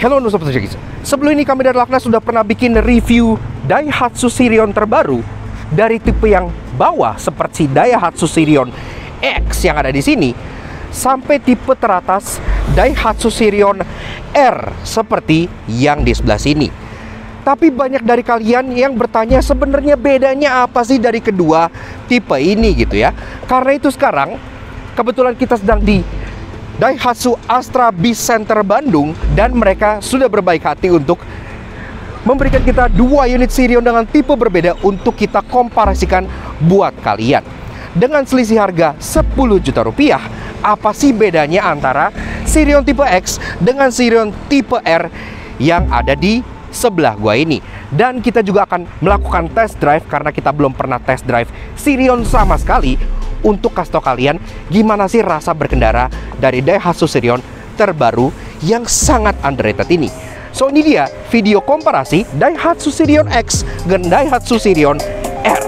Halo Sobat Tojekis. Sebelum ini kami dari Lakna sudah pernah bikin review Daihatsu Sirion terbaru dari tipe yang bawah seperti Daihatsu Sirion X yang ada di sini, sampai tipe teratas Daihatsu Sirion R seperti yang di sebelah sini. Tapi banyak dari kalian yang bertanya sebenarnya bedanya apa sih dari kedua tipe ini gitu ya. Karena itu sekarang kebetulan kita sedang di Daihatsu Astra Beast Center Bandung, dan mereka sudah berbaik hati untuk memberikan kita dua unit Sirion dengan tipe berbeda untuk kita komparasikan buat kalian. Dengan selisih harga 10 juta rupiah, apa sih bedanya antara Sirion tipe X dengan Sirion tipe R yang ada di sebelah gua ini? Dan kita juga akan melakukan test drive karena kita belum pernah test drive Sirion sama sekali, untuk kasih tau kalian gimana sih rasa berkendara dari Daihatsu Sirion terbaru yang sangat underrated ini. So ini dia video komparasi Daihatsu Sirion X dan Daihatsu Sirion R.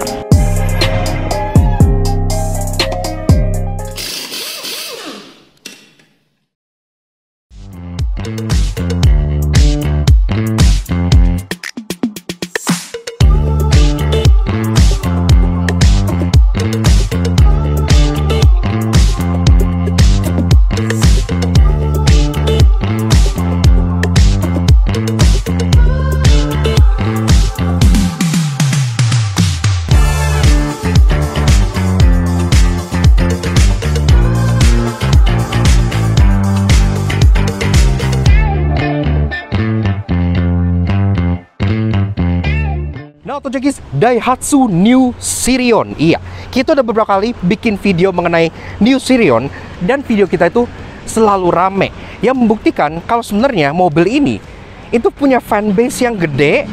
Tojekis, Daihatsu New Sirion. Iya, kita udah beberapa kali bikin video mengenai New Sirion, dan video kita itu selalu rame, yang membuktikan kalau sebenarnya mobil ini itu punya fanbase yang gede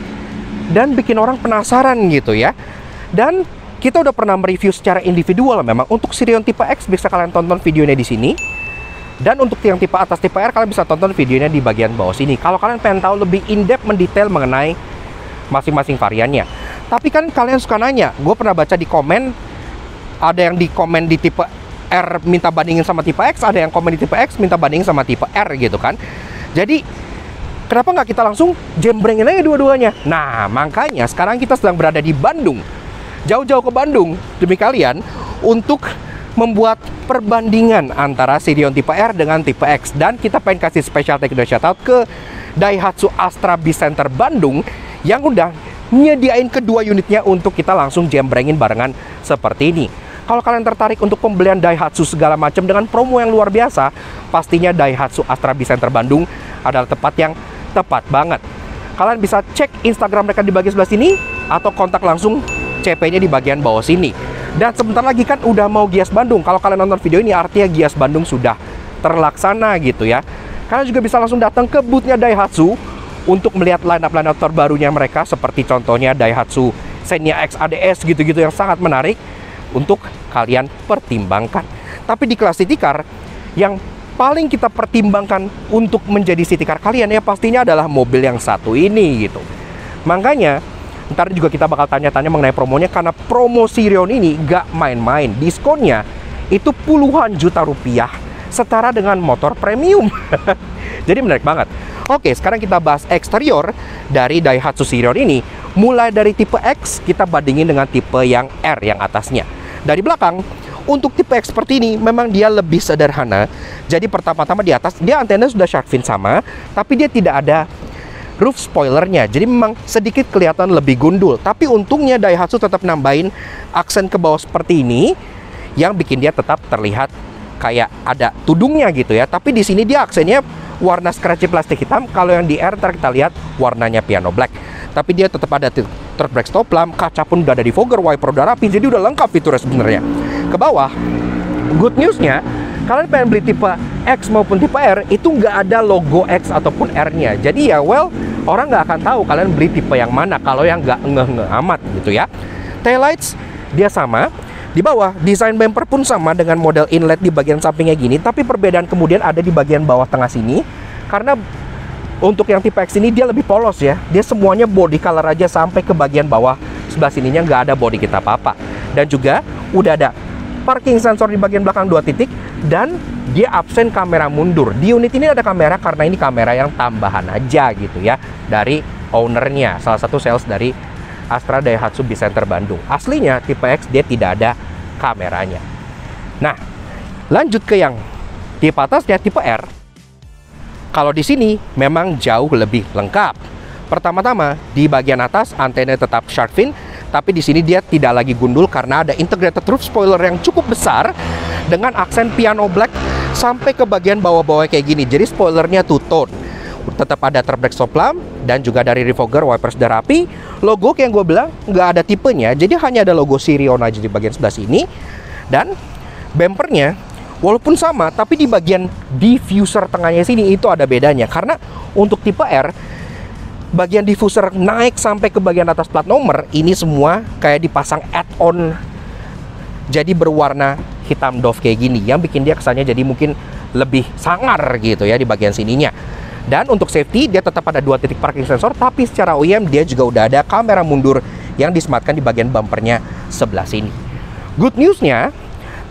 dan bikin orang penasaran gitu ya. Dan kita udah pernah mereview secara individual memang. Untuk Sirion tipe X bisa kalian tonton videonya di sini, dan untuk yang tipe atas tipe R kalian bisa tonton videonya di bagian bawah sini kalau kalian pengen tahu lebih in-depth, mendetail mengenai masing-masing variannya. Tapi kan kalian suka nanya, gue pernah baca di komen, ada yang di komen di tipe R minta bandingin sama tipe X, ada yang komen di tipe X minta bandingin sama tipe R gitu kan. Jadi kenapa nggak kita langsung jembrengin aja dua-duanya? Nah makanya sekarang kita sedang berada di Bandung, jauh-jauh ke Bandung demi kalian, untuk membuat perbandingan antara Sirion tipe R dengan tipe X. Dan kita pengen kasih special thank you dan shout out ke Daihatsu Astra Beast Center Bandung yang udah nyediain kedua unitnya untuk kita langsung jembrengin barengan seperti ini. Kalau kalian tertarik untuk pembelian Daihatsu segala macam dengan promo yang luar biasa, pastinya Daihatsu Astra Beast Center Bandung adalah tempat yang tepat banget. Kalian bisa cek Instagram mereka di bagian sebelah sini, atau kontak langsung CP-nya di bagian bawah sini. Dan sebentar lagi kan udah mau Gias Bandung. Kalau kalian nonton video ini artinya Gias Bandung sudah terlaksana gitu ya. Kalian juga bisa langsung datang ke booth-nya Daihatsu untuk melihat line-up terbarunya mereka, seperti contohnya Daihatsu Xenia X ADS gitu-gitu, yang sangat menarik untuk kalian pertimbangkan. Tapi di kelas city car, yang paling kita pertimbangkan untuk menjadi city car kalian ya pastinya adalah mobil yang satu ini gitu. Makanya ntar juga kita bakal tanya-tanya mengenai promonya, karena promo Sirion ini gak main-main. Diskonnya itu puluhan juta rupiah, setara dengan motor premium. Jadi menarik banget. Oke, sekarang kita bahas eksterior dari Daihatsu Sirion ini. Mulai dari tipe X, kita bandingin dengan tipe yang R yang atasnya. Dari belakang, untuk tipe X seperti ini, memang dia lebih sederhana. Jadi pertama-tama di atas, dia antena sudah shark fin sama, tapi dia tidak ada roof spoilernya. Jadi memang sedikit kelihatan lebih gundul. Tapi untungnya Daihatsu tetap nambahin aksen ke bawah seperti ini, yang bikin dia tetap terlihat kayak ada tudungnya gitu ya. Tapi di sini dia aksennya warna scratchy plastik hitam. Kalau yang di R ntar kita lihat warnanya piano black. Tapi dia tetap ada third brake stop lamp, kaca pun udah ada di fogger, wiper udah rapi, jadi udah lengkap fiturnya sebenarnya. Ke bawah, good newsnya, kalian pengen beli tipe X maupun tipe R, itu nggak ada logo X ataupun R-nya. Jadi ya well, orang nggak akan tahu kalian beli tipe yang mana kalau yang nggak ngeh-ngeh amat gitu ya. Taillights dia sama. Di bawah, desain bumper pun sama dengan model inlet di bagian sampingnya gini. Tapi perbedaan kemudian ada di bagian bawah tengah sini. Karena untuk yang tipe X ini dia lebih polos ya. Dia semuanya body color aja sampai ke bagian bawah sebelah sininya nggak ada body kit apa-apa. Dan juga udah ada parking sensor di bagian belakang 2 titik. Dan dia absen kamera mundur. Di unit ini ada kamera karena ini kamera yang tambahan aja gitu ya, dari ownernya, salah satu sales dari Astra Daihatsu B-Center Bandung. Aslinya tipe X dia tidak ada kameranya. Nah, lanjut ke yang tipe atasnya, tipe R. Kalau di sini memang jauh lebih lengkap. Pertama-tama di bagian atas antena tetap shark fin, tapi di sini dia tidak lagi gundul karena ada integrated roof spoiler yang cukup besar dengan aksen piano black sampai ke bagian bawah-bawah kayak gini. Jadi spoilernya two tone. Tetap ada trap stop lamp dan juga dari refogger wipers sudah rapi. Logo kayak yang gue bilang nggak ada tipenya, jadi hanya ada logo Sirion aja di bagian sebelah sini. Dan bumpernya walaupun sama, tapi di bagian diffuser tengahnya sini itu ada bedanya. Karena untuk tipe R, bagian diffuser naik sampai ke bagian atas plat nomor ini semua kayak dipasang add-on, jadi berwarna hitam doff kayak gini, yang bikin dia kesannya jadi mungkin lebih sangar gitu ya di bagian sininya. Dan untuk safety dia tetap ada 2 titik parking sensor, tapi secara OEM dia juga udah ada kamera mundur yang disematkan di bagian bumpernya sebelah sini. Good newsnya,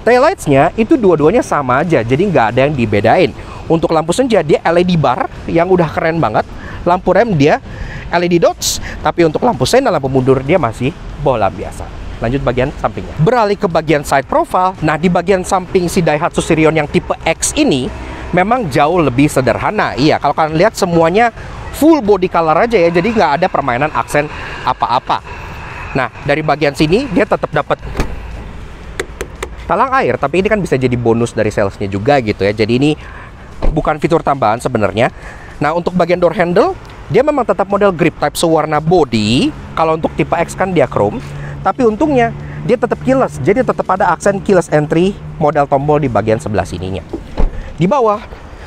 taillights-nya itu dua-duanya sama aja, jadi nggak ada yang dibedain. Untuk lampu senja dia LED bar yang udah keren banget. Lampu rem dia LED dots, tapi untuk lampu sen dan lampu mundur dia masih bola biasa. Lanjut bagian sampingnya. Beralih ke bagian side profile. Nah, di bagian samping si Daihatsu Sirion yang tipe X ini memang jauh lebih sederhana. Iya, kalau kalian lihat semuanya full body color aja ya, jadi nggak ada permainan aksen apa-apa. Nah, dari bagian sini dia tetap dapat talang air, tapi ini kan bisa jadi bonus dari salesnya juga gitu ya. Jadi ini bukan fitur tambahan sebenarnya. Nah, untuk bagian door handle dia memang tetap model grip type sewarna body. Kalau untuk tipe X kan dia chrome, tapi untungnya dia tetap keyless, jadi tetap ada aksen keyless entry model tombol di bagian sebelah sininya. Di bawah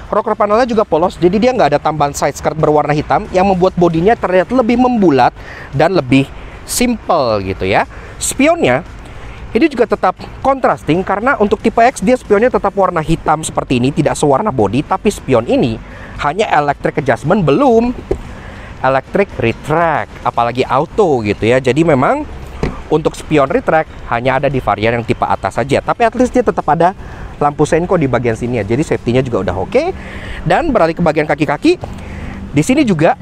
rocker panelnya juga polos, jadi dia nggak ada tambahan side skirt berwarna hitam yang membuat bodinya terlihat lebih membulat dan lebih simple gitu ya. Spionnya ini juga tetap contrasting karena untuk tipe X dia spionnya tetap warna hitam seperti ini, tidak sewarna body, tapi spion ini hanya electric adjustment, belum electric retract, apalagi auto gitu ya. Jadi memang untuk spion retract hanya ada di varian yang tipe atas saja, tapi at least dia tetap ada lampu senko di bagian sini ya. Jadi safety-nya juga udah oke. Dan beralih ke bagian kaki-kaki, di sini juga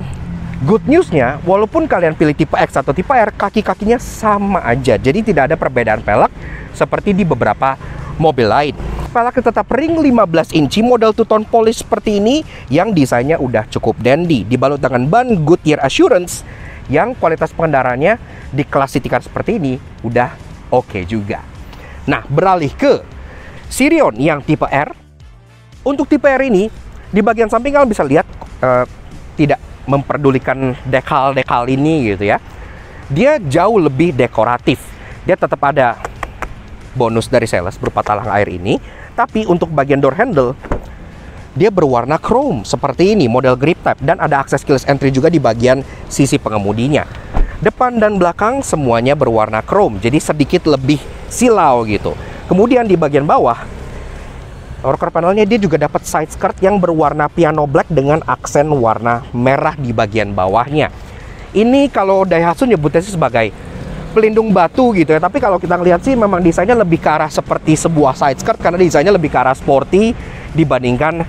good news-nya, walaupun kalian pilih tipe X atau tipe R, kaki-kakinya sama aja. Jadi tidak ada perbedaan pelek seperti di beberapa mobil lain. Peleknya tetap ring 15 inci model two-tone polish seperti ini yang desainnya udah cukup dandy, dibalut dengan ban Goodyear Assurance yang kualitas pengendaranya di kelas city car seperti ini udah oke juga. Nah, beralih ke Sirion yang tipe R. Untuk tipe R ini di bagian samping kalian bisa lihat tidak memperdulikan dekal-dekal ini gitu ya. Dia jauh lebih dekoratif. Dia tetap ada bonus dari sales berupa talang air ini, tapi untuk bagian door handle dia berwarna chrome seperti ini, model grip type, dan ada akses keyless entry juga di bagian sisi pengemudinya. Depan dan belakang semuanya berwarna chrome, jadi sedikit lebih silau gitu. Kemudian di bagian bawah rocker panelnya dia juga dapat side skirt yang berwarna piano black dengan aksen warna merah di bagian bawahnya. Ini kalau Daihatsu nyebutnya sih sebagai pelindung batu gitu ya, tapi kalau kita lihat sih memang desainnya lebih ke arah seperti sebuah side skirt karena desainnya lebih ke arah sporty dibandingkan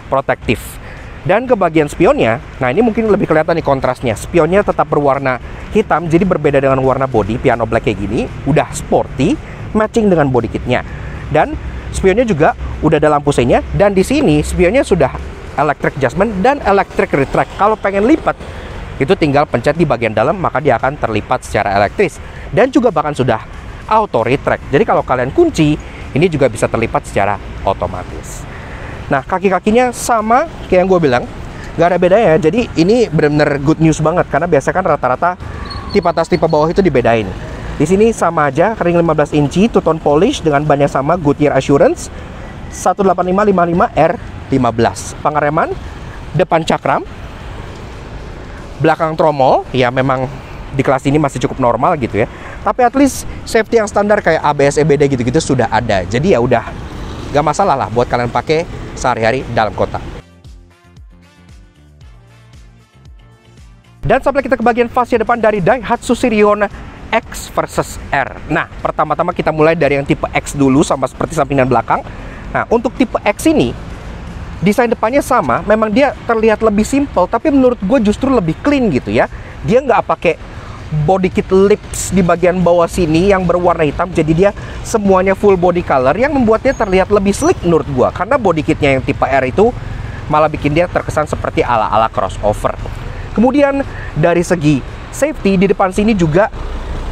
protektif. Dan ke bagian spionnya, nah ini mungkin lebih kelihatan nih kontrasnya. Spionnya tetap berwarna hitam, jadi berbeda dengan warna body piano black kayak gini, udah sporty, matching dengan body kitnya. Dan spionnya juga udah ada lampu seinnya, dan di sini spionnya sudah electric adjustment dan electric retract. Kalau pengen lipat, itu tinggal pencet di bagian dalam, maka dia akan terlipat secara elektris. Dan juga bahkan sudah auto retract. Jadi kalau kalian kunci, ini juga bisa terlipat secara otomatis. Nah, kaki-kakinya sama kayak yang gue bilang, nggak ada bedanya. Jadi ini benar-benar good news banget, karena biasanya kan rata-rata tipe atas tipe bawah itu dibedain. Di sini sama aja, ring 15 inci, two-tone polish dengan ban yang sama, Goodyear Assurance 18555R15. Pengereman depan cakram, belakang tromol, ya memang di kelas ini masih cukup normal gitu ya. Tapi at least safety yang standar kayak ABS, EBD gitu-gitu sudah ada. Jadi ya udah gak masalah lah buat kalian pakai sehari-hari dalam kota. Dan sampai kita ke bagian fascia depan dari Daihatsu Sirion X versus R. Nah, pertama-tama kita mulai dari yang tipe X dulu, sama seperti samping dan belakang. Nah, untuk tipe X ini desain depannya sama, memang dia terlihat lebih simple, tapi menurut gue justru lebih clean gitu ya. Dia nggak pakai body kit lips di bagian bawah sini yang berwarna hitam, jadi dia semuanya full body color yang membuatnya terlihat lebih sleek menurut gue. Karena body kitnya yang tipe R itu malah bikin dia terkesan seperti ala-ala crossover. Kemudian dari segi safety di depan sini juga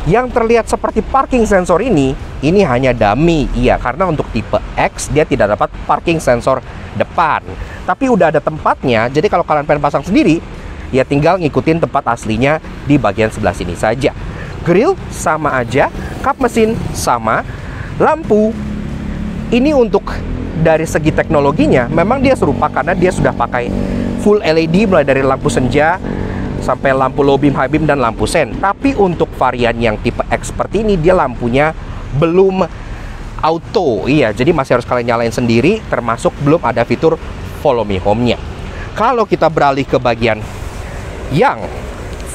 yang terlihat seperti parking sensor ini hanya dummy. Iya, karena untuk tipe X dia tidak dapat parking sensor depan. Tapi udah ada tempatnya, jadi kalau kalian pengen pasang sendiri, ya tinggal ngikutin tempat aslinya di bagian sebelah sini saja. Grill sama aja, kap mesin sama, lampu. Ini untuk dari segi teknologinya, memang dia serupa karena dia sudah pakai full LED mulai dari lampu senja sampai lampu low beam, high beam, dan lampu sen. Tapi untuk varian yang tipe X seperti ini, dia lampunya belum auto. Iya, jadi masih harus kalian nyalain sendiri, termasuk belum ada fitur follow me home-nya. Kalau kita beralih ke bagian yang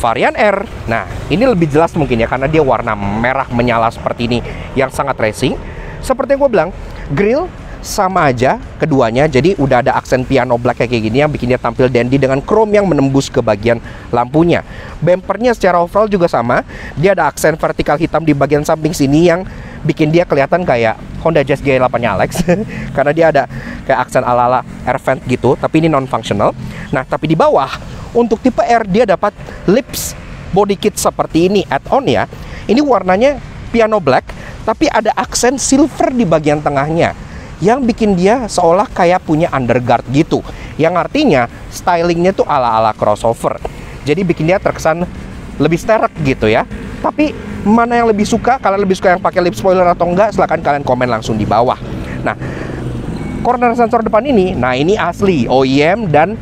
varian R, nah ini lebih jelas mungkin ya, karena dia warna merah menyala seperti ini yang sangat racing. Seperti yang gue bilang, grill sama aja keduanya, jadi udah ada aksen piano black kayak gini yang bikin dia tampil dandy dengan chrome yang menembus ke bagian lampunya. Bumpernya secara overall juga sama, dia ada aksen vertikal hitam di bagian samping sini yang bikin dia kelihatan kayak Honda Jazz G8-nya Alex karena dia ada kayak aksen ala-ala air vent gitu, tapi ini non-functional. Nah, tapi di bawah untuk tipe R dia dapat lips body kit seperti ini add-on ya. Ini warnanya piano black, tapi ada aksen silver di bagian tengahnya yang bikin dia seolah kayak punya underguard gitu, yang artinya stylingnya tuh ala-ala crossover. Jadi bikin dia terkesan lebih sterek gitu ya. Tapi mana yang lebih suka? Kalian lebih suka yang pakai lip spoiler atau enggak? Silahkan kalian komen langsung di bawah. Nah, corner sensor depan ini, nah ini asli OEM dan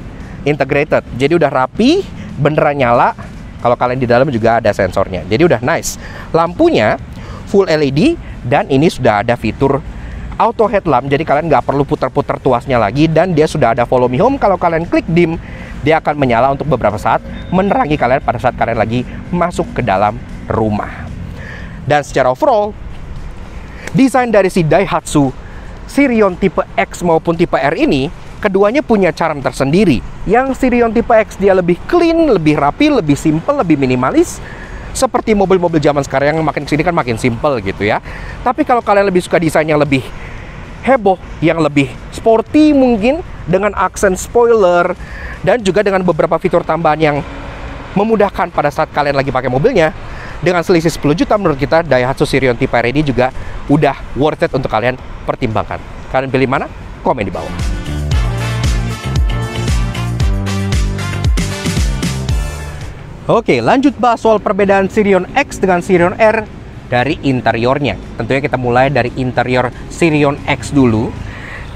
integrated. Jadi udah rapi, beneran nyala. Kalau kalian di dalam juga ada sensornya. Jadi udah nice. Lampunya full LED dan ini sudah ada fitur auto headlamp, jadi kalian nggak perlu putar-putar tuasnya lagi, dan dia sudah ada follow me home. Kalau kalian klik dim, dia akan menyala untuk beberapa saat, menerangi kalian pada saat kalian lagi masuk ke dalam rumah. Dan secara overall, desain dari si Daihatsu Sirion tipe X maupun tipe R ini, keduanya punya charm tersendiri. Yang Sirion tipe X dia lebih clean, lebih rapi, lebih simple, lebih minimalis, seperti mobil-mobil zaman sekarang yang makin kesini kan makin simple gitu ya. Tapi kalau kalian lebih suka desain yang lebih heboh, yang lebih sporty mungkin, dengan aksen spoiler dan juga dengan beberapa fitur tambahan yang memudahkan pada saat kalian lagi pakai mobilnya, dengan selisih 10 juta menurut kita Daihatsu Sirion tipe R ini juga udah worth it untuk kalian pertimbangkan. Kalian pilih mana? Komen di bawah. Oke, lanjut bahas soal perbedaan Sirion X dengan Sirion R dari interiornya. Tentunya kita mulai dari interior Sirion X dulu.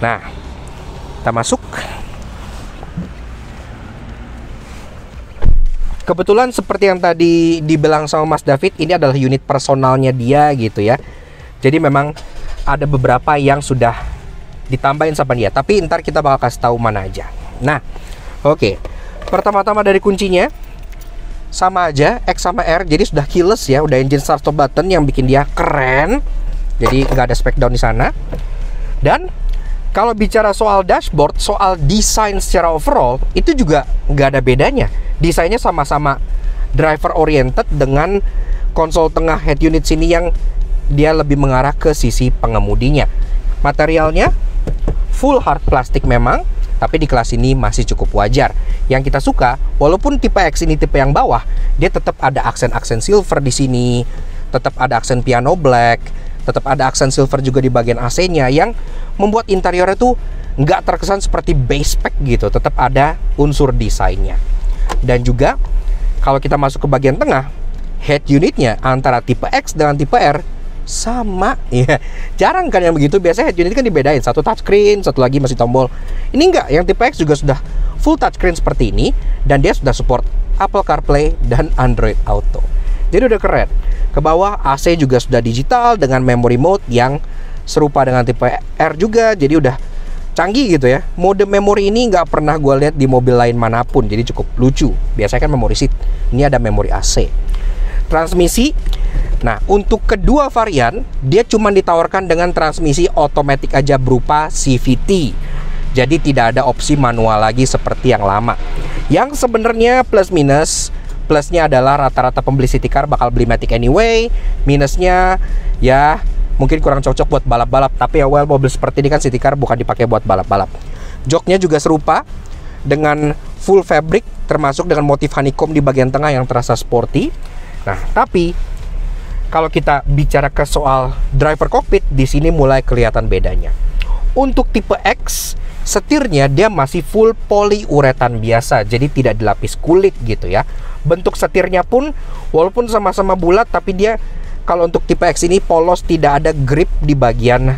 Nah, kita masuk. Kebetulan seperti yang tadi dibilang sama Mas David, ini adalah unit personalnya dia gitu ya. Jadi memang ada beberapa yang sudah ditambahin sama dia, tapi ntar kita bakal kasih tahu mana aja. Nah, oke. Pertama-tama dari kuncinya sama aja X sama R, jadi sudah keyless ya, udah engine start stop button yang bikin dia keren. Jadi nggak ada spek down di sana. Dan kalau bicara soal dashboard, soal desain secara overall, itu juga nggak ada bedanya. Desainnya sama-sama driver oriented dengan konsol tengah head unit sini yang dia lebih mengarah ke sisi pengemudinya. Materialnya full hard plastik memang, tapi di kelas ini masih cukup wajar. Yang kita suka, walaupun tipe X ini tipe yang bawah, dia tetap ada aksen-aksen silver di sini, tetap ada aksen piano black, tetap ada aksen silver juga di bagian AC-nya yang membuat interiornya tuh nggak terkesan seperti base spec gitu, tetap ada unsur desainnya. Dan juga kalau kita masuk ke bagian tengah, head unitnya antara tipe X dengan tipe R sama ya. Jarang kan yang begitu, biasanya head unit kan dibedain, satu touchscreen, satu lagi masih tombol. Ini enggak, yang tipe X juga sudah full touchscreen seperti ini, dan dia sudah support Apple CarPlay dan Android Auto. Jadi udah keren. Ke bawah AC juga sudah digital dengan memory mode yang serupa dengan tipe R juga, jadi udah canggih gitu ya. Mode memori ini nggak pernah gue lihat di mobil lain manapun, jadi cukup lucu. Biasanya kan memori seat, ini ada memori AC. Transmisi Nah, untuk kedua varian, dia cuma ditawarkan dengan transmisi otomatis aja berupa CVT. Jadi tidak ada opsi manual lagi seperti yang lama. Yang sebenarnya plus minus, plusnya adalah rata-rata pembeli city car bakal beli Matic anyway. Minusnya ya mungkin kurang cocok buat balap-balap. Tapi ya well, mobil seperti ini kan city car bukan dipakai buat balap-balap. Joknya juga serupa dengan full fabric, termasuk dengan motif honeycomb di bagian tengah yang terasa sporty. Nah, tapi kalau kita bicara ke soal driver cockpit, di sini mulai kelihatan bedanya. Untuk tipe X, setirnya dia masih full poliuretan biasa, jadi tidak dilapis kulit gitu ya. Bentuk setirnya pun walaupun sama-sama bulat, tapi dia kalau untuk tipe X ini polos, tidak ada grip di bagian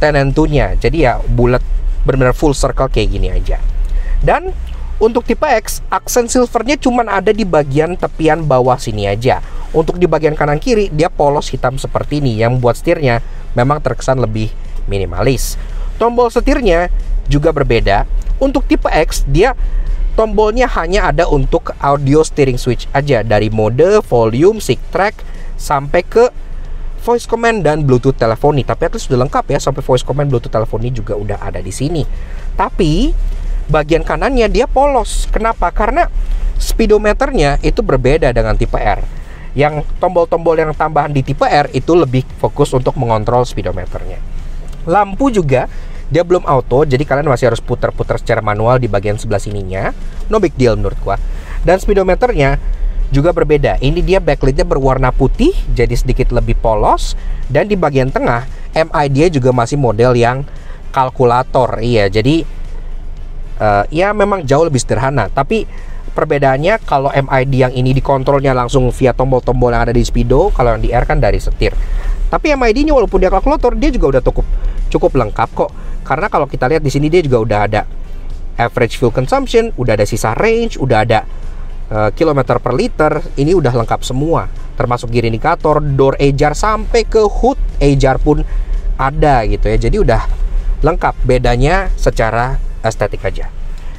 tenentunya. Jadi ya bulat, benar-benar full circle kayak gini aja. Dan untuk tipe X, aksen silvernya cuma ada di bagian tepian bawah sini aja. Untuk di bagian kanan kiri, dia polos hitam seperti ini, yang membuat setirnya memang terkesan lebih minimalis. Tombol setirnya juga berbeda. Untuk tipe X, dia tombolnya hanya ada untuk audio steering switch aja, dari mode, volume, sync track, sampai ke voice command dan Bluetooth teleponi. Tapi at least sudah lengkap ya, sampai voice command, Bluetooth teleponi juga udah ada di sini. Tapi bagian kanannya dia polos. Kenapa? Karena speedometernya itu berbeda dengan tipe R. Yang tombol-tombol yang tambahan di tipe R itu lebih fokus untuk mengontrol speedometernya. Lampu juga dia belum auto, jadi kalian masih harus putar-putar secara manual di bagian sebelah sininya. No big deal menurut gua. Dan speedometernya juga berbeda. Ini dia backlightnya berwarna putih, jadi sedikit lebih polos. Dan di bagian tengah, MI dia juga masih model yang kalkulator. Iya, jadi ya memang jauh lebih sederhana. Tapi perbedaannya kalau MID yang ini dikontrolnya langsung via tombol-tombol yang ada di speedo, kalau yang di R kan dari setir. Tapi MID-nya walaupun dia kalkulator, dia juga udah cukup lengkap kok. Karena kalau kita lihat di sini dia juga udah ada average fuel consumption, udah ada sisa range, udah ada kilometer per liter. Ini udah lengkap semua, termasuk gear indicator, door ajar, sampai ke hood ajar pun ada gitu ya. Jadi udah lengkap. Bedanya secara estetik aja.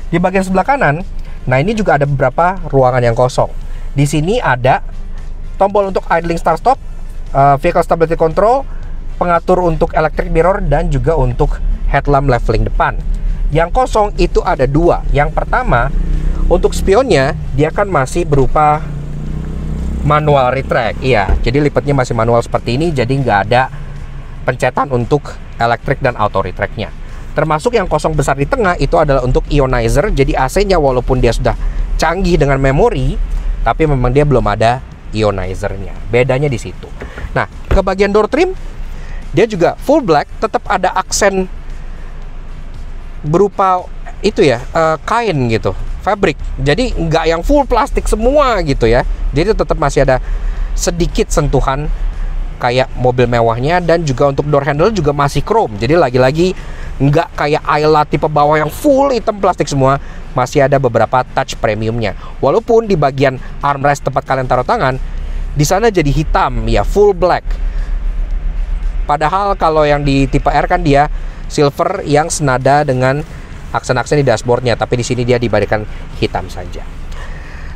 Di bagian sebelah kanan, nah ini juga ada beberapa ruangan yang kosong. Di sini ada tombol untuk idling start stop, vehicle stability control, pengatur untuk electric mirror, dan juga untuk headlamp leveling depan. Yang kosong itu ada dua. Yang pertama, untuk spionnya dia kan masih berupa manual retract. Iya, jadi lipatnya masih manual seperti ini, jadi nggak ada pencetan untuk electric dan auto retractnya. Termasuk yang kosong besar di tengah itu adalah untuk ionizer. Jadi AC-nya walaupun dia sudah canggih dengan memori, tapi memang dia belum ada ionizernya. Bedanya di situ. Nah, ke bagian door trim, dia juga full black, tetap ada aksen berupa itu ya, kain gitu, fabric. Jadi nggak yang full plastik semua gitu ya. Jadi tetap masih ada sedikit sentuhan kayak mobil mewahnya. Dan juga untuk door handle juga masih chrome. Jadi lagi-lagi nggak kayak Ayla tipe bawah yang full hitam plastik semua. Masih ada beberapa touch premiumnya. Walaupun di bagian armrest tempat kalian taruh tangan, di sana jadi hitam ya, full black. Padahal kalau yang di tipe R kan dia silver yang senada dengan aksen-aksen di dashboardnya. Tapi di sini dia diberikan hitam saja.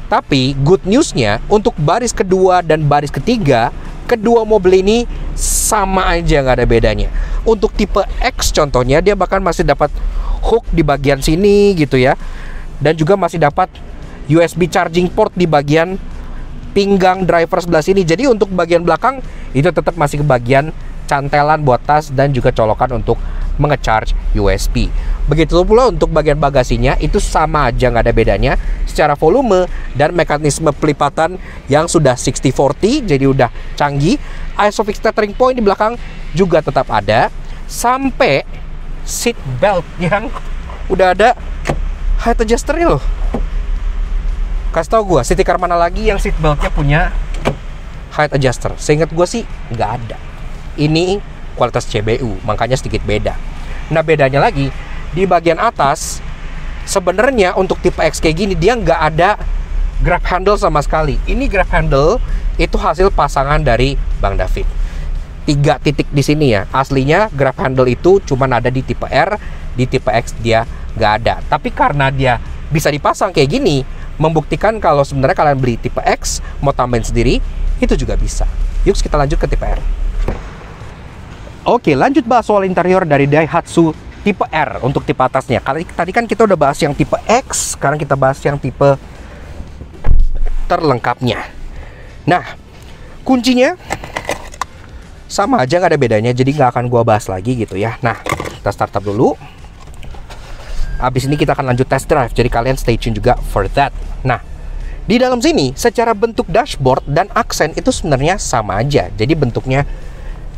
Tapi good newsnya, untuk baris kedua dan baris ketiga, kedua mobil ini sama aja, nggak ada bedanya. Untuk tipe X contohnya, dia bahkan masih dapat hook di bagian sini gitu ya. Dan juga masih dapat USB charging port di bagian pinggang driver sebelah sini. Jadi untuk bagian belakang itu tetap masih ke bagian cantelan buat tas dan juga colokan untuk mengecharge USB. Begitu pula untuk bagian bagasinya, itu sama aja, nggak ada bedanya secara volume dan mekanisme pelipatan yang sudah 60/40, jadi udah canggih. Isofix tethering point di belakang juga tetap ada, sampai seat belt yang udah ada height adjusternya loh. Kasih tau gue, city car mana lagi yang seat beltnya punya height adjuster? Seingat gue sih nggak ada. Ini kualitas CBU, makanya sedikit beda. Nah, bedanya lagi di bagian atas, sebenarnya untuk tipe X kayak gini dia nggak ada grab handle sama sekali. Ini grab handle itu hasil pasangan dari Bang David. 3 titik di sini ya. Aslinya grab handle itu cuman ada di tipe R, di tipe X dia nggak ada. Tapi karena dia bisa dipasang kayak gini, membuktikan kalau sebenarnya kalian beli tipe X mau tambahin sendiri itu juga bisa. Yuk kita lanjut ke tipe R. Oke, lanjut bahas soal interior dari Daihatsu tipe R untuk tipe atasnya. Tadi kan kita udah bahas yang tipe X, sekarang kita bahas yang tipe terlengkapnya. Nah, kuncinya sama aja, nggak ada bedanya, jadi nggak akan gua bahas lagi gitu ya. Nah, kita startup dulu. Abis ini kita akan lanjut test drive, jadi kalian stay tune juga for that. Nah, di dalam sini secara bentuk dashboard dan aksen itu sebenarnya sama aja. Jadi bentuknya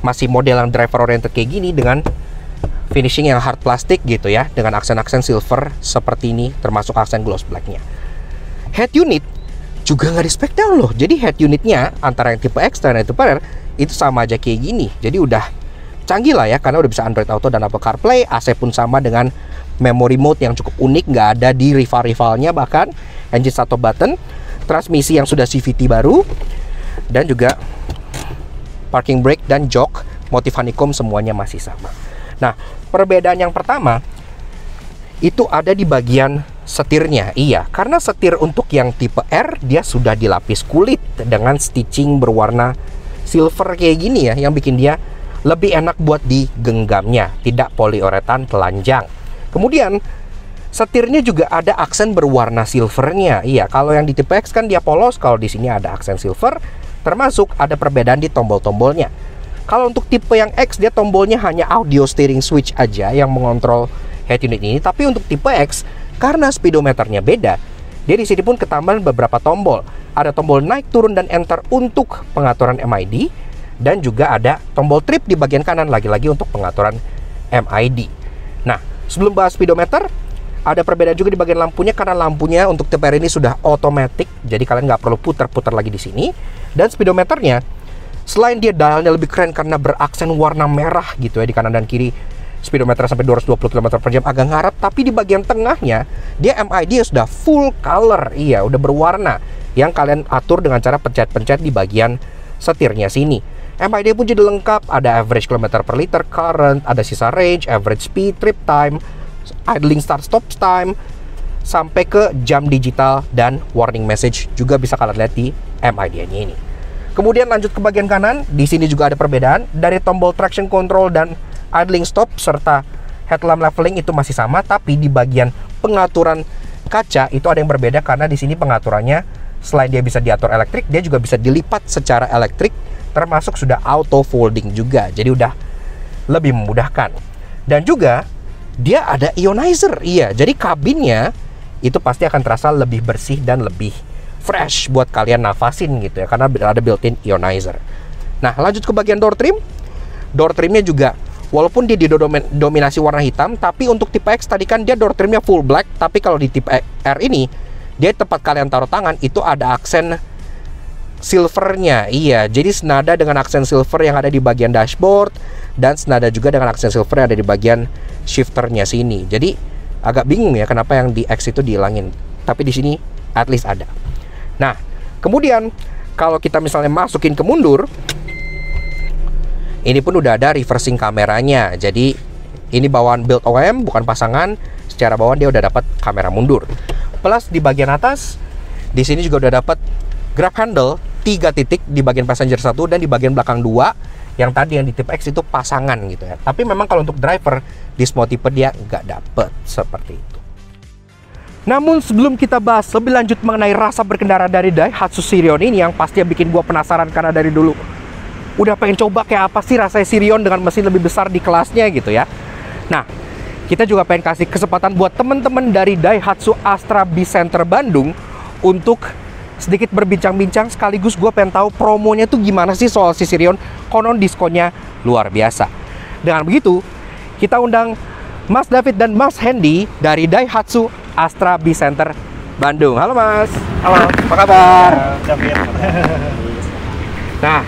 masih model yang driver oriented kayak gini dengan finishing yang hard plastik gitu ya, dengan aksen-aksen silver seperti ini, termasuk aksen gloss blacknya. Head unit juga nggak di spek down loh. Jadi head unitnya antara yang tipe X dan yang tipe R itu sama aja kayak gini. Jadi udah canggih lah ya, karena udah bisa Android Auto dan Apple CarPlay. AC pun sama dengan memory mode yang cukup unik, nggak ada di rival-rivalnya bahkan. Engine satu button, transmisi yang sudah CVT baru, dan juga parking brake dan jok motif honeycomb semuanya masih sama. Nah, perbedaan yang pertama itu ada di bagian setirnya. Iya, karena setir untuk yang tipe R dia sudah dilapis kulit dengan stitching berwarna silver kayak gini ya, yang bikin dia lebih enak buat digenggamnya, tidak poliuretan telanjang. Kemudian setirnya juga ada aksen berwarna silvernya. Iya, kalau yang di tipe X kan dia polos, kalau di sini ada aksen silver, termasuk ada perbedaan di tombol-tombolnya. Kalau untuk tipe yang X dia tombolnya hanya audio steering switch aja yang mengontrol head unit ini, tapi untuk tipe X karena speedometernya beda, dia di sini pun ketambahan beberapa tombol. Ada tombol naik, turun, dan enter untuk pengaturan MID, dan juga ada tombol trip di bagian kanan lagi-lagi untuk pengaturan MID. Nah, sebelum bahas speedometer, ada perbedaan juga di bagian lampunya, karena lampunya untuk tipe R ini sudah otomatis, jadi kalian nggak perlu putar-putar lagi di sini. Dan speedometernya, selain dia dialnya lebih keren karena beraksen warna merah gitu ya di kanan dan kiri, speedometer sampai 220 km per jam, agak ngarap, tapi di bagian tengahnya dia MID sudah full color, iya udah berwarna, yang kalian atur dengan cara pencet-pencet di bagian setirnya sini. MID pun jadi lengkap, ada average kilometer per liter, current, ada sisa range, average speed, trip time, idling start stop time, sampai ke jam digital dan warning message juga bisa kalian lihat di MID-nya ini. Kemudian lanjut ke bagian kanan, di sini juga ada perbedaan dari tombol traction control dan idling stop serta headlamp leveling itu masih sama, tapi di bagian pengaturan kaca itu ada yang berbeda karena di sini pengaturannya selain dia bisa diatur elektrik, dia juga bisa dilipat secara elektrik, termasuk sudah auto folding juga. Jadi udah lebih memudahkan. Dan juga dia ada ionizer. Iya, jadi kabinnya itu pasti akan terasa lebih bersih dan lebih fresh buat kalian nafasin gitu ya, karena ada built-in ionizer. Nah, lanjut ke bagian door trim. Door trimnya juga walaupun dia didominasi warna hitam, tapi untuk tipe X tadi kan dia door trimnya full black, tapi kalau di tipe R ini dia tempat kalian taruh tangan itu ada aksen silvernya. Iya, jadi senada dengan aksen silver yang ada di bagian dashboard, dan senada juga dengan aksen silver yang ada di bagian shifternya sini. Jadi agak bingung ya kenapa yang di X itu dihilangin, tapi di sini at least ada. Nah, kemudian kalau kita misalnya masukin ke mundur, ini pun udah ada reversing kameranya. Jadi ini bawaan build OEM, bukan pasangan. Secara bawaan dia udah dapat kamera mundur. Plus di bagian atas, di sini juga udah dapat grab handle 3 titik di bagian passenger 1 dan di bagian belakang 2. Yang tadi yang di tipe X itu pasangan gitu ya. Tapi memang kalau untuk driver di semua tipe dia nggak dapet seperti itu. Namun sebelum kita bahas lebih lanjut mengenai rasa berkendara dari Daihatsu Sirion ini, yang pasti bikin gua penasaran karena dari dulu udah pengen coba kayak apa sih rasanya Sirion dengan mesin lebih besar di kelasnya gitu ya. Nah, kita juga pengen kasih kesempatan buat teman-teman dari Daihatsu Astra B-Center Bandung untuk sedikit berbincang-bincang, sekaligus gue pengen tahu promonya tuh gimana sih soal si Sirion. Konon diskonnya luar biasa. Dengan begitu, kita undang Mas David dan Mas Hendy dari Daihatsu Astra B-Center Bandung. Halo Mas. Halo, apa kabar? David. Nah,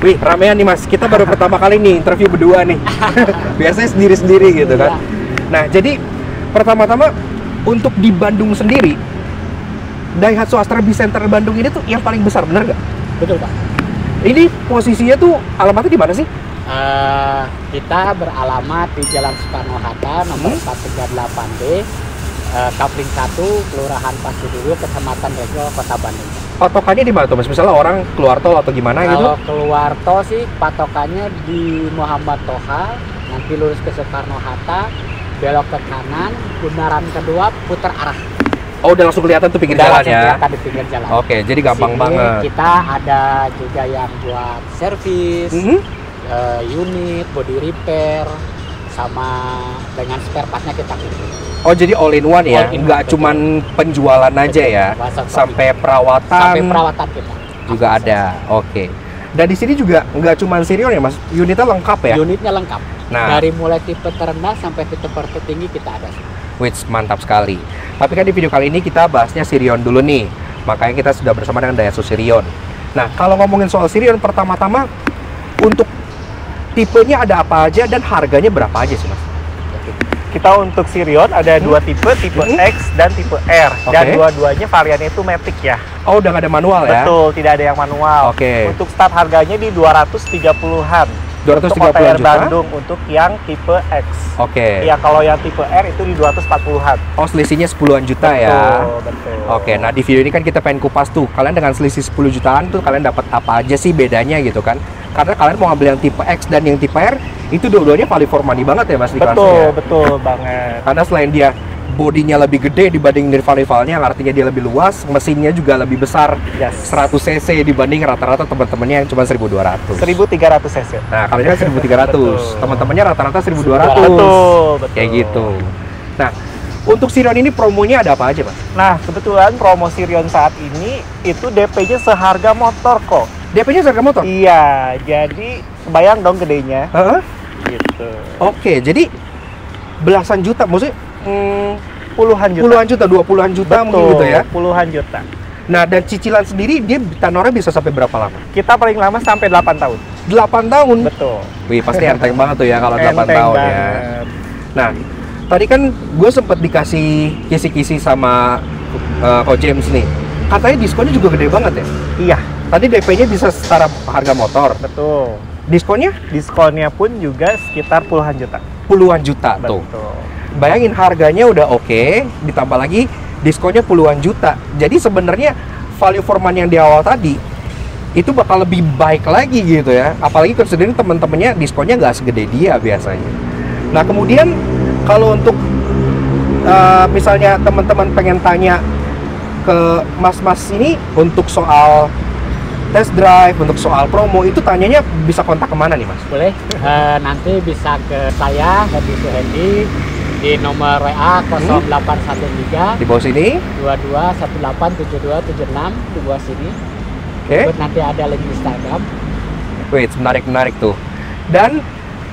wih, ramean nih Mas. Kita baru pertama kali nih interview berdua nih. Biasanya sendiri-sendiri gitu kan. Nah, jadi pertama-tama untuk di Bandung sendiri, Daihatsu Astra B-Center Bandung ini tuh yang paling besar, bener nggak? Betul Pak. Ini posisinya tuh alamatnya di mana sih? Kita beralamat di Jalan Soekarno-Hatta nomor 438D, Kapling 1, Kelurahan Pasudulu, Kecamatan Regol, Kota Bandung. Patokannya di mana tuh Mas? Misalnya orang keluar tol atau gimana gitu? Kalau keluar tol sih patokannya di Muhammad Toha, nanti lurus ke Soekarno-Hatta, belok ke kanan, bundaran kedua, putar arah. Oh, udah langsung kelihatan tuh pinggir Udah jalan langsung ya? kelihatan di pinggir jalan. Oke, jadi gampang Sini banget. Kita ada juga yang buat servis, unit, body repair, sama dengan spare partnya kita pilih. Oh, jadi all in one ya? All in one, Nggak betul. cuman penjualan aja ya? Sampai perawatan, Sampai perawatan kita juga ada. Oke. Dan di sini juga nggak cuman Sirion ya Mas? Unitnya lengkap ya? Unitnya lengkap. Nah. Dari mulai tipe terendah sampai tipe tertinggi kita ada. Which mantap sekali. Tapi kan di video kali ini kita bahasnya Sirion dulu nih. Makanya kita sudah bersama dengan Daihatsu Sirion. Nah, kalau ngomongin soal Sirion, pertama-tama untuk tipenya ada apa aja dan harganya berapa aja sih Mas? Kita untuk Sirion ada dua tipe X dan tipe R. Dan Oke. dua-duanya variannya itu Matic ya. Oh, udah nggak ada manual ya? Betul, tidak ada yang manual. Oke. Untuk start harganya di 230-an. 230 Untuk kota Air juta? Bandung untuk yang tipe X. Oke. Ya, kalau yang tipe R itu di 240-an. Oh, selisihnya 10-an juta ya? Betul. Oke, nah di video ini kan kita pengen kupas tuh. Kalian dengan selisih 10 jutaan tuh kalian dapat apa aja sih bedanya gitu kan? Karena kalian mau ngambil yang tipe X dan yang tipe R, itu dua-duanya value for money banget ya Mas di kelasnya Betul, ya? betul banget. Karena selain dia bodinya lebih gede dibanding rival-rivalnya, artinya dia lebih luas, mesinnya juga lebih besar, Yes. 100 cc dibanding rata-rata teman-temannya yang cuma 1200. 1300 cc. Nah, kalau kan 1300, Betul. teman-temannya rata-rata 1200. Betul, betul. Kayak gitu. Nah, untuk Sirion ini promonya ada apa aja, Mas? Nah, kebetulan promo Sirion saat ini itu DP-nya seharga motor kok. DP-nya seharga motor? Iya, jadi kebayang dong gedenya. Heeh. Gitu. Oke, jadi belasan juta, maksudnya Puluhan juta. puluhan juta, 20-an juta mungkin Betul, gitu ya. puluhan juta. Nah, dan cicilan sendiri dia tenornya bisa sampai berapa lama? Kita paling lama sampai 8 tahun. 8 tahun? Betul. Wih, pasti enteng banget tuh ya kalau 8 Enteng tahun ya. banget. Nah, tadi kan gue sempet dikasih kisi-kisi sama Ko James nih. Katanya diskonnya juga gede banget ya? Iya, Tadi DP-nya bisa setara harga motor. betul. Diskonnya Diskonnya pun juga sekitar puluhan juta. puluhan juta tuh. Betul. Bayangin harganya udah oke, ditambah lagi diskonnya puluhan juta. Jadi sebenarnya value for money yang di awal tadi itu bakal lebih baik lagi gitu ya. Apalagi considering teman-temannya diskonnya nggak segede dia biasanya. Nah kemudian kalau untuk misalnya teman-teman pengen tanya ke mas-mas ini untuk soal test drive, untuk soal promo, itu tanyanya bisa kontak kemana nih mas? Boleh. Nanti bisa ke saya, Hedi Suhendi, di nomor WA 0813 Di bawah sini. 22187276 di bawah sini. Oke. Terus nanti ada link Instagram. Wait, menarik tuh. Dan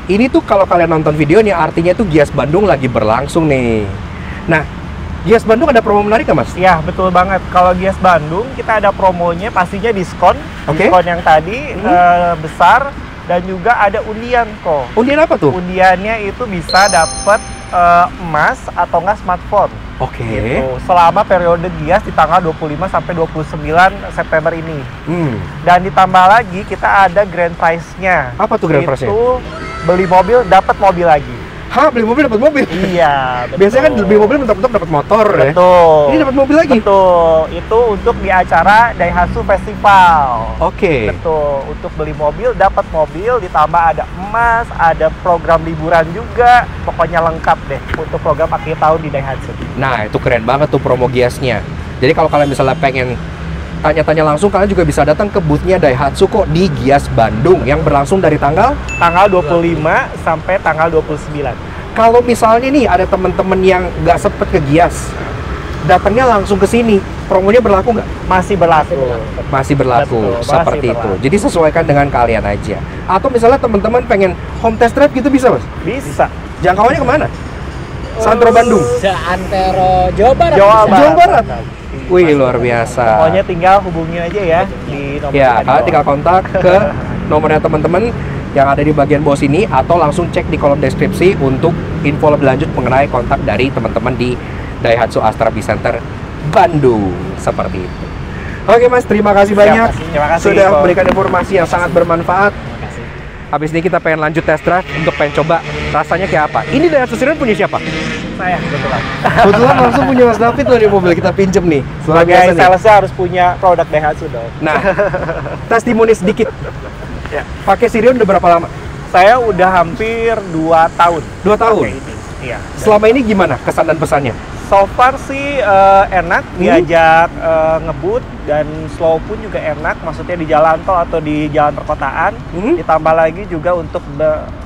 ini tuh kalau kalian nonton videonya artinya tuh Gias Bandung lagi berlangsung nih. Nah, Gias Bandung ada promo menarik nggak mas? Iya, betul banget. Kalau Gias Bandung, kita ada promonya pastinya diskon. Oke. Diskon yang tadi besar dan juga ada undian kok. Undian apa tuh? Undiannya itu bisa dapat emas atau enggak smartphone. Oke. Gitu. Selama periode Gias di tanggal 25 sampai 29 September ini. Dan ditambah lagi kita ada grand prize-nya. Apa tuh grand prize-nya? Itu beli mobil dapat mobil lagi. Hah, beli mobil dapat mobil? Iya, betul. Biasanya kan beli mobil mentok-mentok dapat motor ya. Betul. Ini dapat mobil lagi? Betul. Itu untuk di acara Daihatsu Festival. Oke. Betul. Untuk beli mobil dapat mobil, ditambah ada emas, ada program liburan juga. Pokoknya lengkap deh untuk program akhir tahun di Daihatsu. Nah, itu keren banget tuh promo Giasnya. Jadi kalau kalian misalnya pengen tanya-tanya langsung, kalian juga bisa datang ke booth-nya Daihatsu kok di Gias Bandung yang berlangsung dari tanggal. Tanggal 25 sampai tanggal 29. Kalau misalnya nih ada temen-temen yang nggak sempet ke Gias, datangnya langsung ke sini, promonya berlaku nggak? Masih berlaku. Masih berlaku, Betul, seperti masih itu. berlaku. Jadi sesuaikan dengan kalian aja. Atau misalnya teman-teman pengen home test drive gitu bisa mas? Bisa. Jangkauannya kemana? Santro Bandung. Seantero Jawa Barat. Jawa bisa. Barat. Jawa Barat. Wih luar biasa. Pokoknya tinggal hubungi aja ya di nomor Ya, kita di kalian bawah. tinggal kontak ke nomornya teman-teman yang ada di bagian bawah sini atau langsung cek di kolom deskripsi untuk info lebih lanjut mengenai kontak dari teman-teman di Daihatsu Astra B-Center Bandung. Seperti itu. Oke mas, terima kasih banyak Terima kasih sudah Ko. memberikan informasi yang sangat bermanfaat. Terima kasih. Habis ini kita pengen lanjut test drive untuk pengen coba rasanya kayak apa. Ini Daihatsu Sirion punya siapa? Saya kebetulan. Kebetulan langsung punya Mas David loh di mobil kita pinjem nih. Sebagai salesnya harus punya produk Daihatsu dong. Nah, testimoni sedikit. Ya. Pakai Sirion udah berapa lama? Saya udah hampir 2 tahun. 2 tahun? Pakai ini. Iya. Selama ini gimana kesan dan pesannya? So far sih enak, diajak ngebut dan slow pun juga enak. Maksudnya di jalan tol atau di jalan perkotaan. Ditambah lagi juga untuk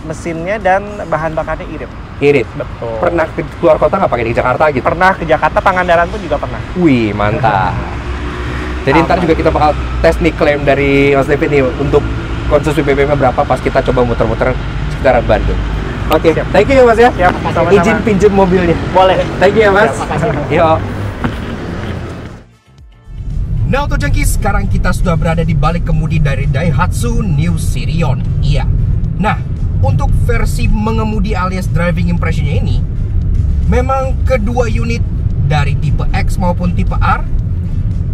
mesinnya dan bahan bakarnya irit. Irit? Betul. Pernah keluar kota nggak pakai di Jakarta gitu? Pernah ke Jakarta, Pangandaran pun juga pernah. Wih, mantap. Jadi ntar juga kita bakal tes nih klaim dari Mas David nih untuk konsumsi BBM-nya berapa pas kita coba muter-muter sekitaran Bandung. Oke, thank you ya Mas ya. Siap, sama-sama. Izin pinjem mobilnya. Boleh. Thank you ya Mas. Siap, makasih. Yo. Nah, Auto Junkies, sekarang kita sudah berada di balik kemudi dari Daihatsu New Sirion. Iya. Nah, untuk versi mengemudi alias driving impressionnya ini, memang kedua unit dari tipe X maupun tipe R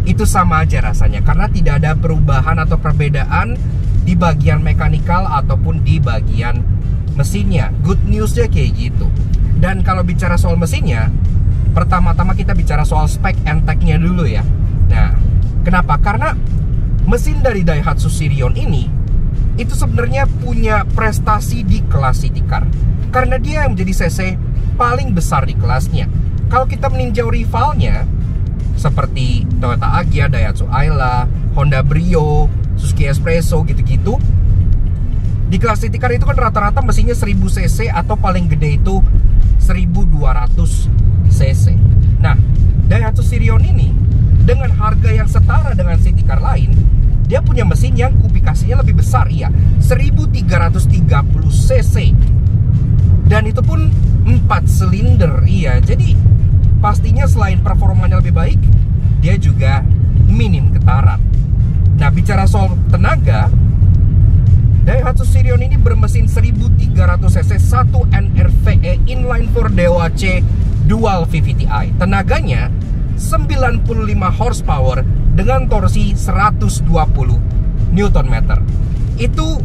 itu sama aja rasanya, karena tidak ada perubahan atau perbedaan di bagian mekanikal ataupun di bagian mesinnya. Good newsnya kayak gitu. Dan kalau bicara soal mesinnya, pertama-tama kita bicara soal spek and tech-nya dulu ya. Nah, kenapa? Karena mesin dari Daihatsu Sirion ini itu sebenarnya punya prestasi di kelas city car, karena dia yang menjadi cc paling besar di kelasnya. Kalau kita meninjau rivalnya seperti Toyota Agya, Daihatsu Ayla, Honda Brio, Suzuki Espresso gitu-gitu, di kelas city car itu kan rata-rata mesinnya 1000 cc atau paling gede itu 1200 cc. Nah, Daihatsu Sirion ini dengan harga yang setara dengan city car lain, dia punya mesin yang kubikasinya lebih besar, iya, 1330 cc. Dan itu pun 4 silinder, iya. Jadi pastinya selain performanya lebih baik, dia juga minim getaran. Nah, bicara soal tenaga, Daihatsu Sirion ini bermesin 1300 cc 1 NRVE inline 4 DOHC dual VVTi. Tenaganya 95 horsepower dengan torsi 120 Nm. Itu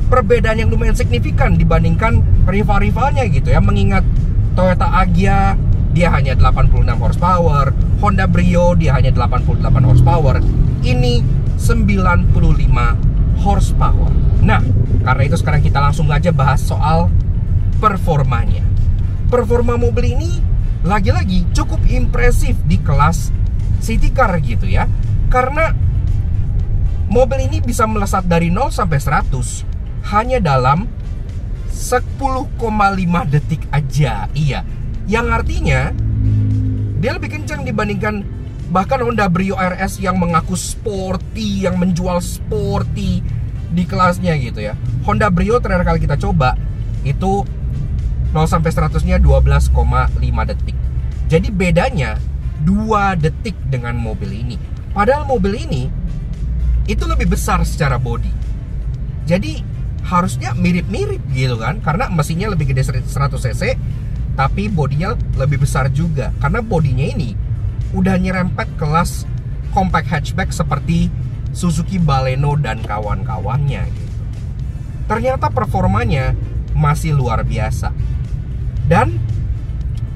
perbedaan yang lumayan signifikan dibandingkan rival-rivalnya gitu ya. Mengingat Toyota Agya dia hanya 86 horsepower, Honda Brio dia hanya 88 horsepower. Ini 95 horsepower. Nah, karena itu sekarang kita langsung aja bahas soal performanya. Performa mobil ini lagi-lagi cukup impresif di kelas city car gitu ya. Karena mobil ini bisa melesat dari 0 sampai 100 hanya dalam 10,5 detik aja. Iya, yang artinya dia lebih kencang dibandingkan bahkan Honda Brio RS yang mengaku sporty, yang menjual sporty di kelasnya gitu ya. Honda Brio terakhir kali kita coba itu 0 sampai 100-nya 12,5 detik. Jadi bedanya 2 detik dengan mobil ini. Padahal mobil ini itu lebih besar secara bodi. Jadi harusnya mirip-mirip gitu kan, karena mesinnya lebih gede 100 cc, tapi bodinya lebih besar juga. Karena bodinya ini udah nyerempet kelas compact hatchback seperti Suzuki Baleno dan kawan-kawannya gitu. Ternyata performanya masih luar biasa. Dan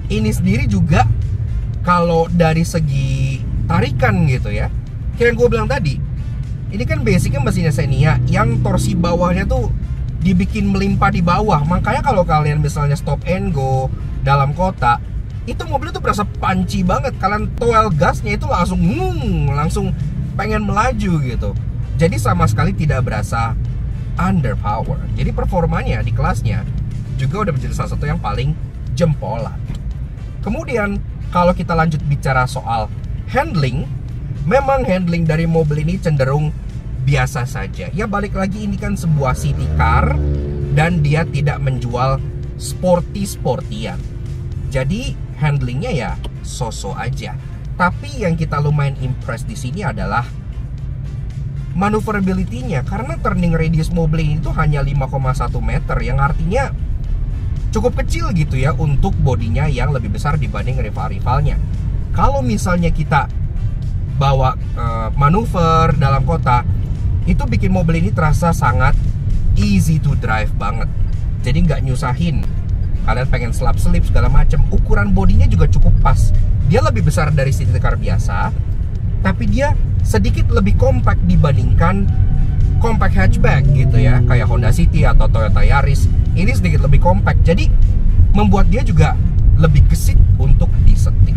ini sendiri juga kalau dari segi tarikan gitu ya, kayak yang gue bilang tadi, ini kan basicnya mesinnya Xenia yang torsi bawahnya tuh dibikin melimpah di bawah. Makanya kalau kalian misalnya stop and go dalam kota, itu mobil tuh berasa panci banget. Kalian toel gasnya itu langsung pengen melaju gitu. Jadi sama sekali tidak berasa underpower. Jadi performanya di kelasnya juga udah menjadi salah satu yang paling jempolan. Kemudian kalau kita lanjut bicara soal handling, memang handling dari mobil ini cenderung biasa saja. Ya balik lagi, ini kan sebuah city car dan dia tidak menjual sporty-sportyan. Jadi handlingnya ya so-so aja. Tapi yang kita lumayan impress di sini adalah maneuverability-nya, karena turning radius mobil ini tuh hanya 5,1 meter, yang artinya cukup kecil gitu ya untuk bodinya yang lebih besar dibanding rival-rivalnya. Kalau misalnya kita bawa manuver dalam kota, itu bikin mobil ini terasa sangat easy to drive banget. Jadi nggak nyusahin. Kalian pengen selap-selip segala macam. Ukuran bodinya juga cukup pas. Dia lebih besar dari city car biasa, tapi dia sedikit lebih compact dibandingkan compact hatchback gitu ya, kayak Honda City atau Toyota Yaris. Ini sedikit lebih compact, jadi membuat dia juga lebih gesit untuk disetir.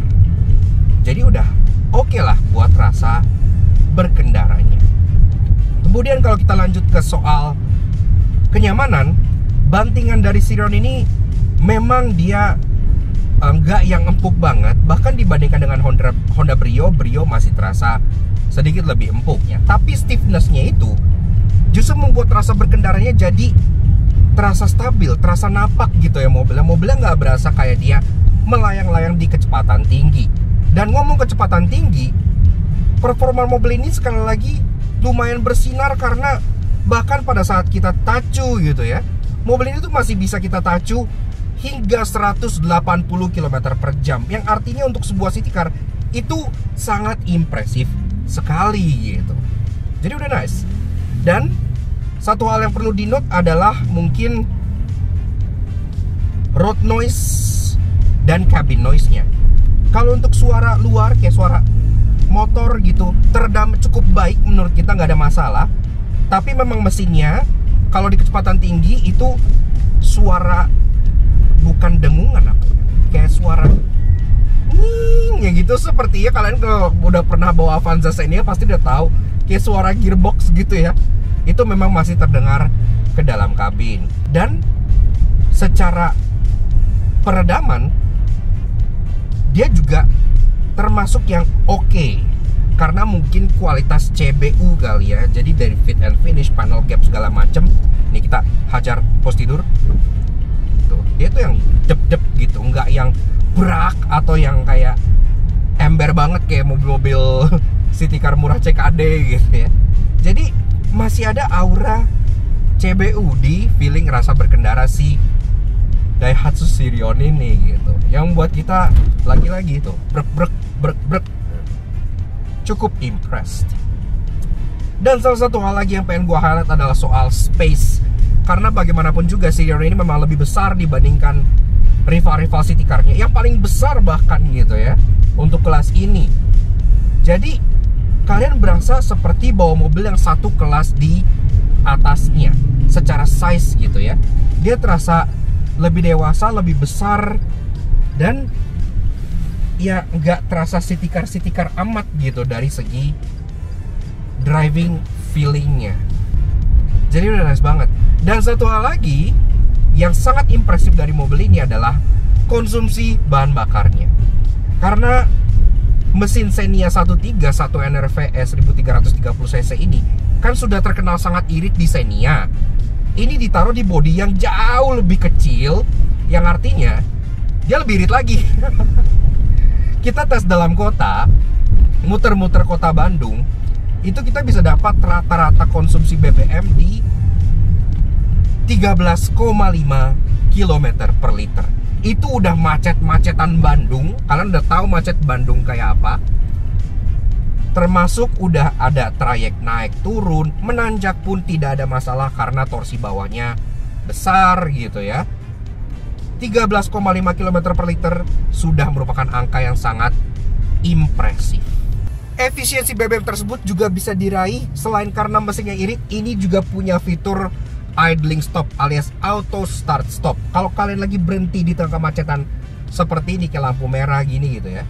Jadi udah oke lah buat rasa berkendaranya. Kemudian kalau kita lanjut ke soal kenyamanan, bantingan dari Sirion ini memang dia nggak yang empuk banget. Bahkan dibandingkan dengan Honda Brio masih terasa sedikit lebih empuknya. Tapi stiffness-nya itu justru membuat rasa berkendaranya jadi terasa stabil, terasa napak gitu ya mobilnya. Mobilnya nggak berasa kayak dia melayang-layang di kecepatan tinggi. Dan ngomong kecepatan tinggi, performa mobil ini sekali lagi lumayan bersinar karena bahkan pada saat kita tacu gitu ya, mobil ini tuh masih bisa kita tacu hingga 180 km per jam. Yang artinya untuk sebuah city car itu sangat impresif sekali gitu. Jadi udah nice. Dan satu hal yang perlu di-note adalah mungkin road noise dan cabin noise-nya. Kalau untuk suara luar kayak suara motor gitu teredam cukup baik menurut kita, nggak ada masalah. Tapi memang mesinnya kalau di kecepatan tinggi itu suara bukan dengungan apa ya, kayak suara ya gitu. Sepertinya kalian kalau udah pernah bawa Avanza Xenia pasti udah tahu kayak suara gearbox gitu ya. Itu memang masih terdengar ke dalam kabin. Dan secara peredaman dia juga termasuk yang oke. Karena mungkin kualitas CBU kali ya. Jadi dari fit and finish, panel gap segala macem. Nih kita hajar pos tidur. Tuh, dia tuh yang dep-dep gitu, nggak yang brak atau yang kayak ember banget kayak mobil-mobil city car murah CKD gitu ya. Jadi masih ada aura CBU di feeling rasa berkendara si Daihatsu Sirion ini gitu, yang buat kita lagi-lagi tuh brek cukup impressed. Dan salah satu hal lagi yang pengen gua highlight adalah soal space, karena bagaimanapun juga Sirion ini memang lebih besar dibandingkan rival-rival city car-nya yang paling besar bahkan gitu ya untuk kelas ini. Jadi kalian berasa seperti bawa mobil yang satu kelas di atasnya secara size gitu ya. Dia terasa lebih dewasa, lebih besar, dan ya nggak terasa city car amat gitu dari segi driving feelingnya. Jadi udah nice banget. Dan satu hal lagi yang sangat impresif dari mobil ini adalah konsumsi bahan bakarnya. Karena mesin Xenia 1.3 1NRV-S 1330 cc ini kan sudah terkenal sangat irit di Xenia. Ini ditaruh di bodi yang jauh lebih kecil, yang artinya dia lebih irit lagi. Kita tes dalam kota, muter-muter kota Bandung, itu kita bisa dapat rata-rata konsumsi BBM di 13,5 km per liter. Itu udah macet-macetan Bandung. Kalian udah tahu macet Bandung kayak apa. Termasuk udah ada trayek naik turun, menanjak pun tidak ada masalah karena torsi bawahnya besar gitu ya. 13,5 km per liter sudah merupakan angka yang sangat impresif. Efisiensi BBM tersebut juga bisa diraih selain karena mesinnya irit, ini juga punya fitur idling stop alias auto start stop. Kalau kalian lagi berhenti di tengah kemacetan seperti ini kayak lampu merah gini gitu ya,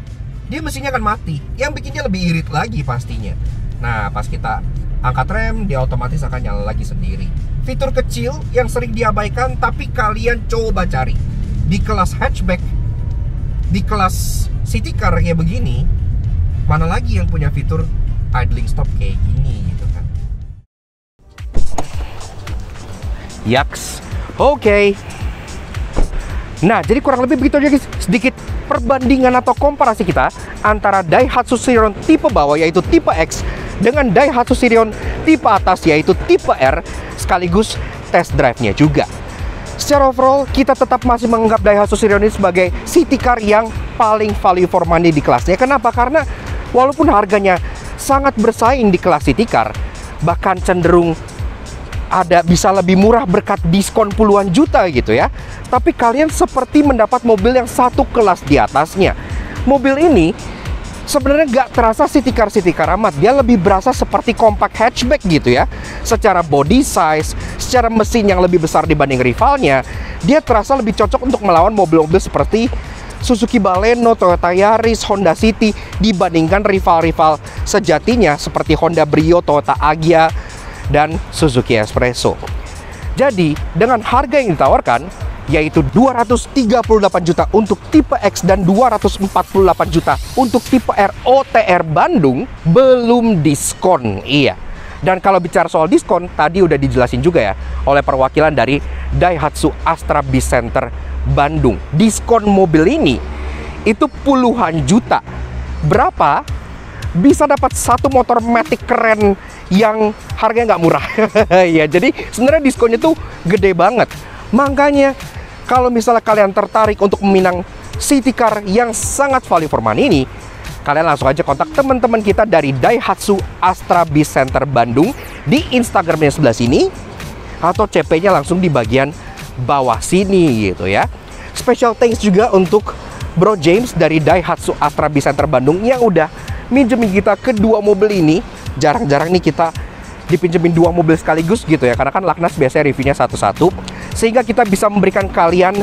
dia mesinnya akan mati, yang bikinnya lebih irit lagi pastinya. Nah pas kita angkat rem, dia otomatis akan nyala lagi sendiri. Fitur kecil yang sering diabaikan, tapi kalian coba cari di kelas hatchback, di kelas city car kayak begini, mana lagi yang punya fitur idling stop kayak gini gitu kan. Yaks, oke. Nah, jadi kurang lebih begitu aja guys, sedikit perbandingan atau komparasi kita antara Daihatsu Sirion tipe bawah yaitu tipe X dengan Daihatsu Sirion tipe atas yaitu tipe R, sekaligus test drive-nya juga. Secara overall, kita tetap masih menganggap Daihatsu Sirion ini sebagai city car yang paling value for money di kelasnya. Kenapa? Karena walaupun harganya sangat bersaing di kelas city car, bahkan cenderung bisa lebih murah berkat diskon puluhan juta gitu ya. Tapi kalian seperti mendapat mobil yang satu kelas di atasnya. Mobil ini sebenarnya nggak terasa city car amat. Dia lebih berasa seperti compact hatchback gitu ya. Secara body size, secara mesin yang lebih besar dibanding rivalnya, dia terasa lebih cocok untuk melawan mobil-mobil seperti Suzuki Baleno, Toyota Yaris, Honda City dibandingkan rival-rival sejatinya seperti Honda Brio, Toyota Agya, dan Suzuki Espresso. Jadi, dengan harga yang ditawarkan, yaitu 238 juta untuk tipe X dan 248 juta untuk tipe R OTR Bandung, belum diskon. Iya. Dan kalau bicara soal diskon, tadi udah dijelasin juga ya oleh perwakilan dari Daihatsu Astra Biz Center Bandung. Diskon mobil ini itu puluhan juta. Berapa? Bisa dapat satu motor Matic keren yang harganya nggak murah. Ya, jadi sebenarnya diskonnya tuh gede banget. Makanya kalau misalnya kalian tertarik untuk meminang city car yang sangat value for money ini, kalian langsung aja kontak teman-teman kita dari Daihatsu Astra Biz Center Bandung di Instagramnya sebelah sini, atau CP-nya langsung di bagian bawah sini gitu ya. Special thanks juga untuk Bro James dari Daihatsu Astra Biz Center Bandung yang udah minjemin kita kedua mobil ini. Jarang-jarang nih kita dipinjemin dua mobil sekaligus gitu ya, karena kan Laknas biasanya reviewnya satu-satu, sehingga kita bisa memberikan kalian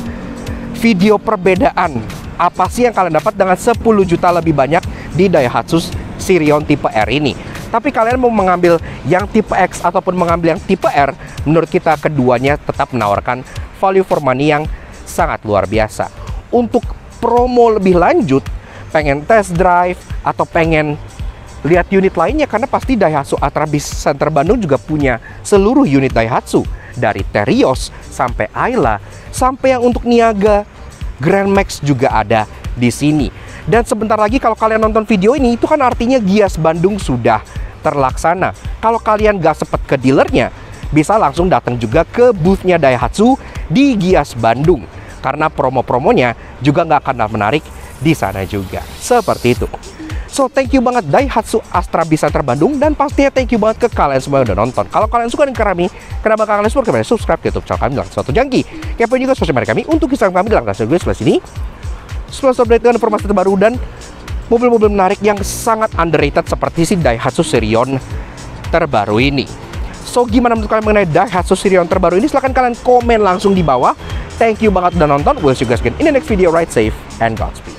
video perbedaan apa sih yang kalian dapat dengan 10 juta lebih banyak di Daihatsu Sirion tipe R ini. Tapi kalian mau mengambil yang tipe X ataupun mengambil yang tipe R, menurut kita keduanya tetap menawarkan value for money yang sangat luar biasa. Untuk promo lebih lanjut, pengen test drive atau pengen lihat unit lainnya, karena pasti Daihatsu Astra Biz Center Bandung juga punya seluruh unit Daihatsu, dari Terios sampai Ayla sampai yang untuk Niaga, Grand Max juga ada di sini. Dan sebentar lagi kalau kalian nonton video ini, itu kan artinya Gias Bandung sudah terlaksana. Kalau kalian gak sempet ke dealernya, bisa langsung datang juga ke boothnya Daihatsu di Gias Bandung, karena promo-promonya juga nggak akan menarik di sana juga. Seperti itu. So, thank you banget Daihatsu Astra Biz Center Bandung, dan pastinya thank you banget ke kalian semua yang udah nonton. Kalau kalian suka dengan kami, kenapa kalian support kami? Subscribe ke YouTube channel kami Laknas Suatu Jangki. Kepo juga sosial media kami untuk Instagram kami di Laknas Suatu Jangki sebelah sini. Setelah update dengan informasi terbaru dan mobil-mobil menarik yang sangat underrated seperti si Daihatsu Sirion terbaru ini. So, gimana menurut kalian mengenai Daihatsu Sirion terbaru ini? Silahkan kalian komen langsung di bawah. Thank you banget udah nonton. We'll see you guys again in the next video. Ride safe and Godspeed.